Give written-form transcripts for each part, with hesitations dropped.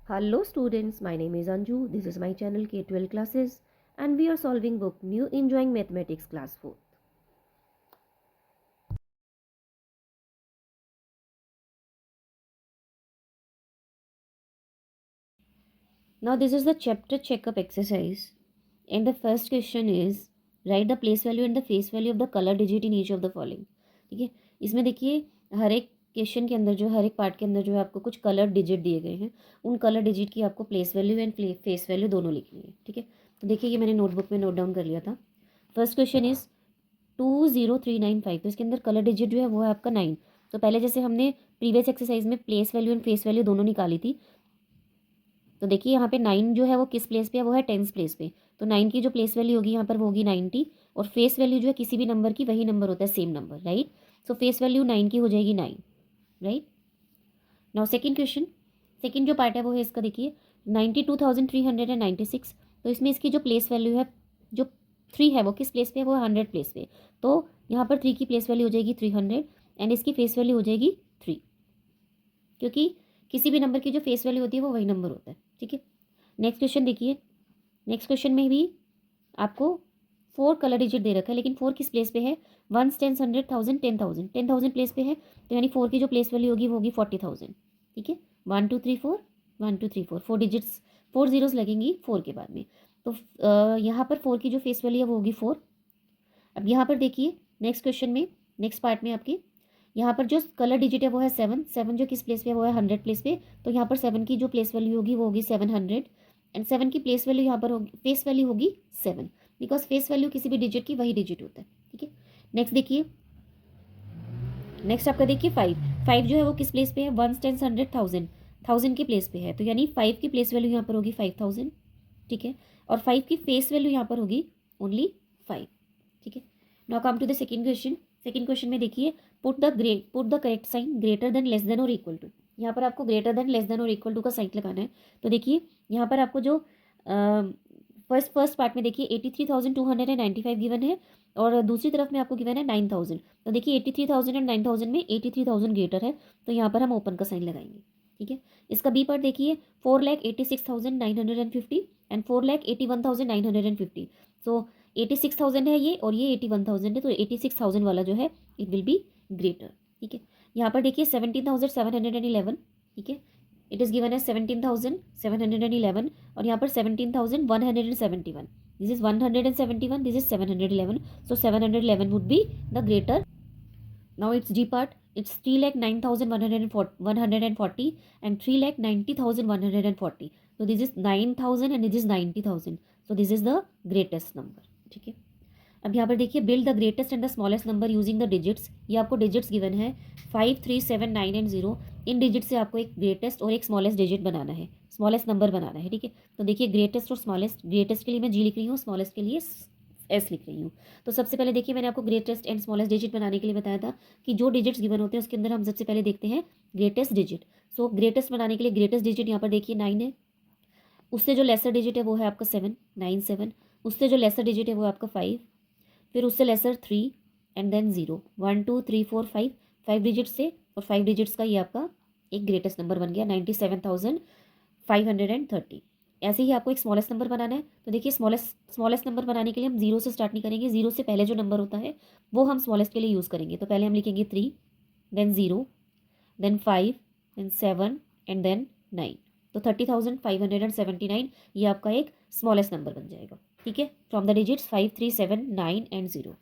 Hello students, my name is Anju. This is my channel K12 classes and we are solving book New Enjoying Mathematics class 4th. Now this is the chapter checkup exercise and the first question is write the place value and the face value of the color digit in each of the following. ठीक है, इसमें देखिए हर एक question के अंदर जो हर एक part के अंदर जो है आपको कुछ कलर डिजिट दिए गए हैं, उन कलर डिजिट की आपको place value and face value दोनों लिखनी है. ठीक है, तो देखिए ये मैंने नोटबुक में नोट डाउन कर लिया था. First question is 20395. तो इसके अंदर कलर डिजिट जो है वो है आपका 9. तो पहले जैसे हमने प्रीवियस एक्सरसाइज में place value and face value दोनों निकाली थी, तो देखिए यहाँ पे 9 जो है वो किस प्लेस पे है, वो है टेंस प्लेस पे. तो 9 की जो प्लेस वैल्यू होगी यहाँ पर वो होगी 90 और फेस वैल्यू जो है किसी भी नंबर की वही नंबर होता है, सेम नंबर, राइट. सो फेस वैल्यू 9 की हो जाएगी 9, right. Now second question, second जो पार्ट है वो है इसका, देखिए 92,396. तो इसमें इसकी जो प्लेस वैल्यू है, जो 3 है वो किस प्लेस पे है, वो 100 प्लेस पे. तो यहाँ पर 3 की प्लेस वैल्यू हो जाएगी 300 एंड इसकी फेस वैल्यू हो जाएगी 3, क्योंकि किसी भी नंबर की जो फेस वैल्यू होती है वो वही नंबर होता है. ठीक है, नेक्स्ट क्वेश्चन देखिए. नेक्स्ट क्वेश्चन में भी आपको 4 कलर डिजिट दे रखा है, लेकिन 4 किस प्लेस पे है, 1, 10, 100, 1000, 10,000, 10,000 प्लेस पे है. तो यानी 4 की जो प्लेस वैल्यू होगी वो होगी 40,000. ठीक है, 1 2 3 4, 1 2 3 4, 4 डिजिट्स, 4 जीरोस लगेंगी 4 के बाद में. तो यहाँ पर 4 की जो फेस वैल्यू है वो होगी 4. अब यहाँ पर देखिए नेक्स्ट क्वेश्चन में, नेक्स्ट पार्ट में आपके यहाँ पर जो कलर डिजिट है वो है 7. 7 जो किस प्लेस पे है, वो है 100 प्लेस पे. तो यहाँ पर 7 की जो प्लेस वैल्यू होगी वो होगी 700 एंड 7 की प्लेस वैल्यू यहाँ पर होगी, फेस वैल्यू होगी 7, बिकॉज फेस वैल्यू किसी भी डिजिट की वही डिजिट होता है. ठीक है, नेक्स्ट देखिए, नेक्स्ट आपका देखिए 5. 5 जो है वो किस प्लेस पे है, 1, 10, 100, 1000, 1000 की प्लेस पे है. तो यानी 5 की प्लेस वैल्यू यहाँ पर होगी 5000. ठीक है, और 5 की फेस वैल्यू यहाँ पर होगी ओनली 5. ठीक है, now come to the second question. Second question में देखिए put the correct sign greater than, less than और इक्वल टू. यहाँ पर आपको ग्रेटर देन, लेस देन और इक्वल टू का साइन लगाना है. तो देखिए यहाँ पर आपको जो फर्स्ट पार्ट में देखिए 83,295 गिवन है और दूसरी तरफ में आपको गिवन है 9,000. तो देखिए 83,000 एंड 9,000 में 83,000 ग्रेटर है, तो यहाँ पर हम ओपन का साइन लगाएंगे. ठीक है, इसका बी पार्ट देखिए 4,86,950 एंड 4,81,950. सो 86,000 है ये और ये 81,000 है, तो 86,000 वाला जो है इट विल बी ग्रेटर. ठीक है, यहाँ पर देखिए 17,711. ठीक है, इट इज़ गिवन है 17,711 और यहाँ पर 17,171. This is 171, this is 711. So 711 would be the greater. Now it's G part, it's 3,09,140 and 3,90,140. So this is 9,000 and this is 90,000. So this is the greatest number. ठीक है, अब यहाँ पर देखिए build the greatest and the smallest number using the digits. ये आपको digits given है 5, 3, 7, 9 and 0. In digit से आपको एक ग्रेटेस्ट और एक स्मॉलेस्ट डिजिट बनाना है, स्मॉलेस्ट नंबर बनाना है. ठीक है, तो देखिए ग्रेटेस्ट और स्मॉलेस्ट, ग्रेटेस्ट के लिए मैं जी लिख रही हूँ, स्मॉलेस्ट के लिए एस लिख रही हूँ. तो सबसे पहले देखिए मैंने आपको ग्रेटेस्ट एंड स्मॉलेस्ट डिजिट बनाने के लिए बताया था कि जो डिजिट्स गिवन होते हैं उसके अंदर हम सबसे पहले देखते हैं ग्रेटेस्ट डिजिट. सो ग्रेटेस्ट बनाने के लिए ग्रेटेस्ट डिजिट यहाँ पर देखिए 9 है, उससे जो लेसर डिजिट है वो है आपका 7, 9 7. उससे जो लेसर डिजिट है वो आपका 5, फिर उससे लेसर 3 एंड देन 0. 1 2 3 4 5, 5 डिजिट से और 5 डिजिट्स का ये आपका एक ग्रेटेस्ट नंबर बन गया 97,530. ऐसे ही आपको एक स्मॉलेस्ट नंबर बनाना है. तो देखिए स्मॉलेस्ट नंबर बनाने के लिए हम 0 से स्टार्ट नहीं करेंगे, 0 से पहले जो नंबर होता है वो हम स्मॉलेस्ट के लिए यूज़ करेंगे. तो पहले हम लिखेंगे 3, then 0, then 5, then 7 and then 9. तो 30,579 ये आपका एक स्मॉलेस्ट नंबर बन जाएगा. ठीक है, from the digits 5, 3, 7, 9 and 0.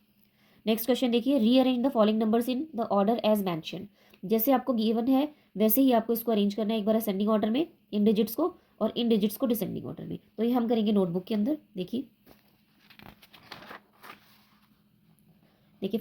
Next question देखिए rearrange the following numbers in the order as mention. जैसे आपको गिवन है वैसे ही आपको इसको अरेंज करना है, एक बार असेंडिंग ऑर्डर में इन डिजिट्स को और इन डिजिट्स को डिसेंडिंग ऑर्डर में. तो ये हम करेंगे नोटबुक के अंदर. देखिए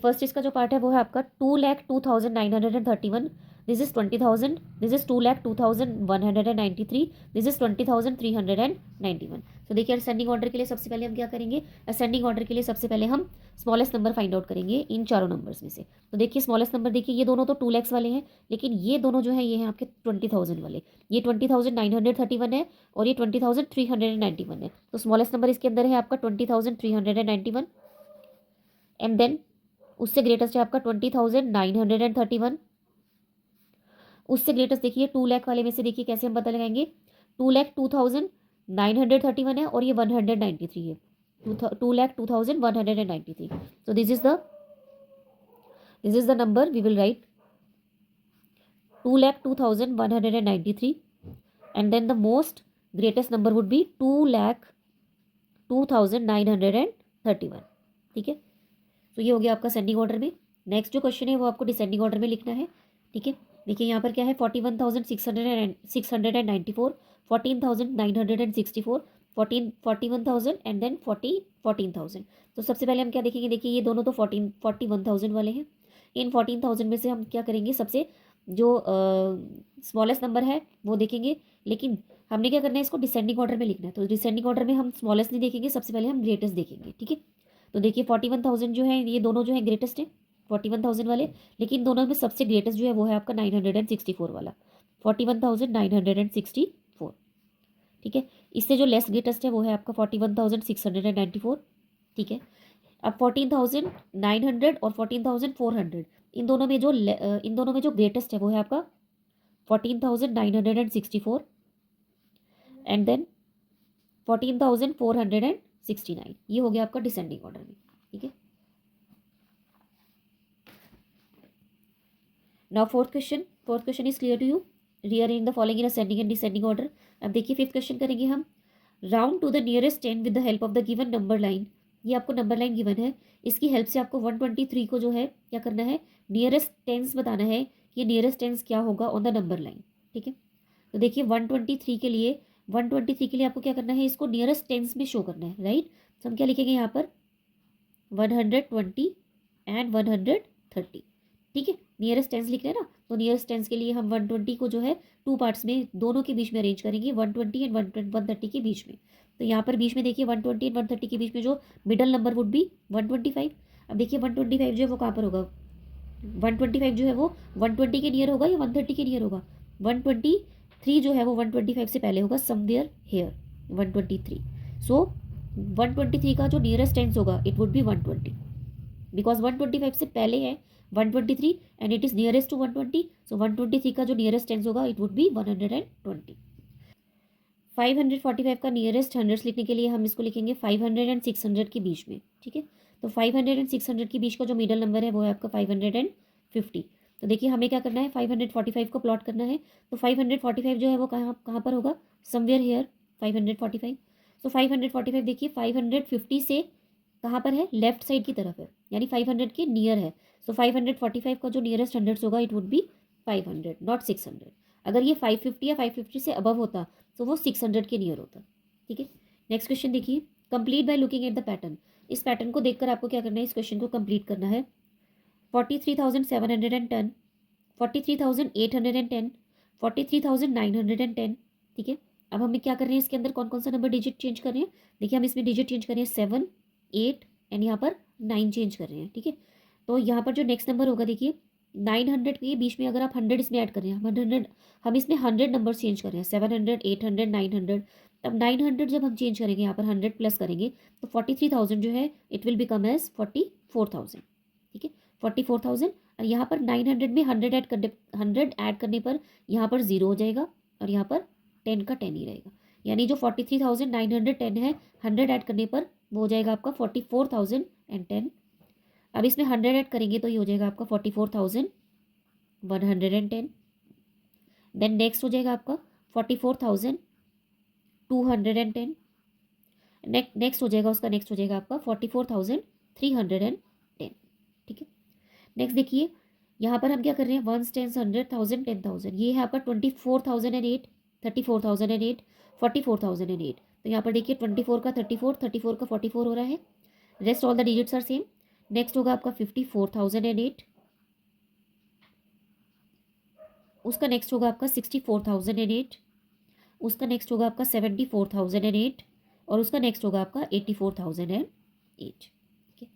फर्स्ट इसका जो पार्ट है वो है आपका 2,02,931. This is 20,000. This is 2,02,193. This is 20,391. तो देखिए असेंडिंग ऑर्डर के लिए सबसे पहले हम क्या करेंगे, असेंडिंग ऑर्डर के लिए सबसे पहले हम स्मॉलेस्ट नंबर फाइंड आउट करेंगे इन चारों नंबर्स में से. तो देखिए स्मॉलेस्ट नंबर देखिए ये दोनों तो 2 lakhs वाले हैं, लेकिन ये दोनों जो है ये हैं आपके 20,000 वाले. ये 20,931 है और ये 20,391 है. तो स्मॉलेस्ट नंबर इसके अंदर है आपका 20,391 एंड देन उससे ग्रेटेस्ट है आपका 20,931. उससे ग्रेटेस्ट देखिए 2 लाख वाले में से देखिए कैसे हम पता लगाएंगे, 2,02,931 है और ये 193 है, 2,02,193. So this is the number we will write, 2,02,193, and then the most greatest number would be 2,02,931. ठीक है, तो ये हो गया आपका सेंडिंग ऑर्डर में. नेक्स्ट जो क्वेश्चन है वो आपको डिसेंडिंग ऑर्डर में लिखना है. ठीक है, देखिए यहाँ पर क्या है, 41,694, 14,964, 41,000 एंड देन 14,000. तो सबसे पहले हम क्या देखेंगे, देखिए ये दोनों तो 41,000 वाले हैं. इन 14,000 में से हम क्या करेंगे, सबसे जो स्मॉलेस्ट नंबर है वो देखेंगे, लेकिन हमने क्या करना है, इसको डिसेंडिंग ऑर्डर में लिखना है. तो डिसेंडिंग ऑर्डर में हम स्मॉलेस्ट नहीं देखेंगे, सबसे पहले हम ग्रेटेस्ट देखेंगे. ठीक है, तो देखिए 41,000 जो है, ये दोनों जो है ग्रेटेस्ट है 41,000 वाले, लेकिन दोनों में सबसे ग्रेटेस्ट जो है वो है आपका 964 वाला, 41,964. ठीक है, इससे जो लेस ग्रेटेस्ट है वो है आपका 41,694. ठीक है, अब 14,900 और 14,400, इन दोनों में जो ग्रेटेस्ट है वो है आपका 14,964 एंड देन 14,469. ये हो गया आपका डिसेंडिंग ऑर्डर में. ठीक है, now fourth question is clear to you. Rearrange the following in ascending and descending order. अब देखिए फिफ्थ क्वेश्चन करेंगे हम. Round to the nearest 10 with the help of the given number line. ये आपको number line given है, इसकी help से आपको 123 को जो है क्या करना है, नियरेस्ट टेंस बताना है कि ये नियरेस्ट टेंस क्या होगा ऑन द नंबर लाइन. ठीक है, तो देखिए 123 के लिए आपको क्या करना है, इसको नियरेस्ट टेंस में शो करना है. राइट, तो हम क्या लिखेंगे यहाँ पर 120 एंड 130. ठीक है, नियरेस्ट टेंस लिख रहे हैं ना, तो नियरेस्ट टेंस के लिए हम 120 को जो है टू पार्ट्स में, दोनों के बीच में अरेंज करेंगे, 120 एंड 130 के बीच में. तो यहाँ पर बीच में देखिए 120 एंड 130 के बीच में जो मिडल नंबर वुड बी 125. अब देखिए 125 जो है वो कहाँ पर होगा, 125 जो है वो 120 के नियर होगा या 130 के नियर होगा, 123 जो है वो 125 से पहले होगा, समवेयर हेयर 123. सो 123 का जो नियरेस्ट टेंस होगा इट वुड बी 120, बिकॉज 125 से पहले है 123 and it is nearest to 120. So 123 का जो नियरेस्ट टेंस होगा इट वुड बी 120. 545 का नियरेस्ट हंड्रेड्स लिखने के लिए हम इसको लिखेंगे 500 एंड 600 के बीच में. ठीक है, तो 500 एंड 600 के बीच का जो मिडल नंबर है वो है आपका 550. तो देखिए हमें क्या करना है, 545 को प्लॉट करना है. तो 545 जो है वो कहाँ पर होगा, समवेयर हेयर 545. तो 545 देखिए 550 से कहाँ पर है, लेफ्ट साइड की तरफ है, यानी 500 के नियर है. सो 545 का जो नियरेस्ट हंड्रेड्स होगा इट वुड बी 500 नॉट 600. अगर ये 550 या 550 से अबव होता तो वो 600 के नियर होता. ठीक है, नेक्स्ट क्वेश्चन देखिए. Complete by looking at the pattern. इस पैटर्न को देखकर आपको क्या करना है, इस क्वेश्चन को कंप्लीट करना है. 43,710, 43,810, 43,910. ठीक है, अब हमें क्या कर रहे हैं, इसके अंदर कौन कौन सा नंबर डिजिट चेंज कर रहे हैं. देखिए हम इसमें डिजिट चेंज कर रहे हैं 7, 8 एंड यहाँ पर 9 चेंज कर रहे हैं. ठीक है, तो यहाँ पर जो नेक्स्ट नंबर होगा देखिए 900 के बीच में अगर आप 100 इसमें ऐड कर रहे हैं, 100 हम इसमें 100 नंबर चेंज कर रहे हैं, 700, 800, 900. तब 900 जब हम चेंज करेंगे, यहाँ पर 100 प्लस करेंगे तो 43,000 जो है इट विल बिकम एज 44,000. ठीक है, 44,000. और यहाँ पर 900 में 100 ऐड करने पर यहाँ पर 0 हो जाएगा और यहाँ पर 10 का 10 ही रहेगा, यानी जो 43,910 है 100 ऐड करने पर वो हो जाएगा आपका 44,010. अब इसमें 100 ऐड करेंगे तो ये हो जाएगा आपका 44,110. देन नेक्स्ट हो जाएगा आपका 44,210. नेक्स्ट हो जाएगा आपका 44,310. ठीक है, नेक्स्ट देखिए यहाँ पर हम क्या कर रहे हैं, 1, 10, 100, 1000, 10,000. ये है आपका 24,008, 34,008, 44,008. तो यहाँ पर देखिए 24 का 34, 34 का 44 हो रहा है. Rest all the digits are same. Next होगा आपका 54,008, उसका नेक्स्ट होगा आपका 64,008, उसका नेक्स्ट होगा आपका 74,008 और उसका नेक्स्ट होगा आपका 84,008. ठीक है,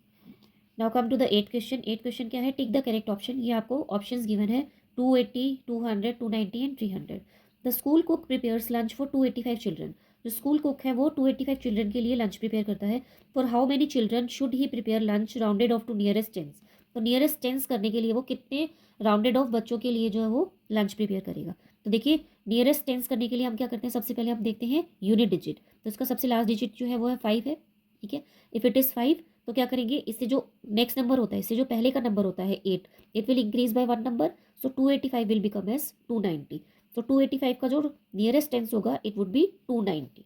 now come to the 8th question. 8th question क्या है, टिक द करेक्ट ऑप्शन. ये आपको ऑप्शंस गिवन है 280, 200, 290 and 300. The school cook prepares lunch for 285 children. जो स्कूल कुक है वो 285 चिल्ड्रन के लिए लंच प्रिपेयर करता है. For how many children should he prepare lunch rounded off to nearest tens. तो नियरेस्ट टेंस करने के लिए वो कितने राउंडेड ऑफ बच्चों के लिए जो है वो लंच प्रिपेयर करेगा. तो देखिए नियरेस्ट टेंस करने के लिए हम क्या करते हैं, सबसे पहले हम देखते हैं यूनिट डिजिट। तो इसका सबसे लास्ट डिजिट जो है वो है 5 है, ठीक है। इफ़ इट इज़ 5 तो क्या करेंगे, इससे जो नेक्स्ट नंबर होता है, इससे जो पहले का नंबर होता है 8, it will increase by 1 number, so 285 will become as 290। तो 285 का जो नियरेस्ट टेंस होगा it would be 290।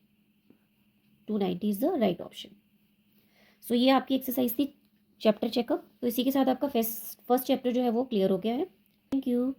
290 is the right option. So ये आपकी एक्सरसाइज थी चैप्टर चेकअप। तो इसी के साथ आपका फर्स्ट चैप्टर जो है वो क्लियर हो गया है। Thank you.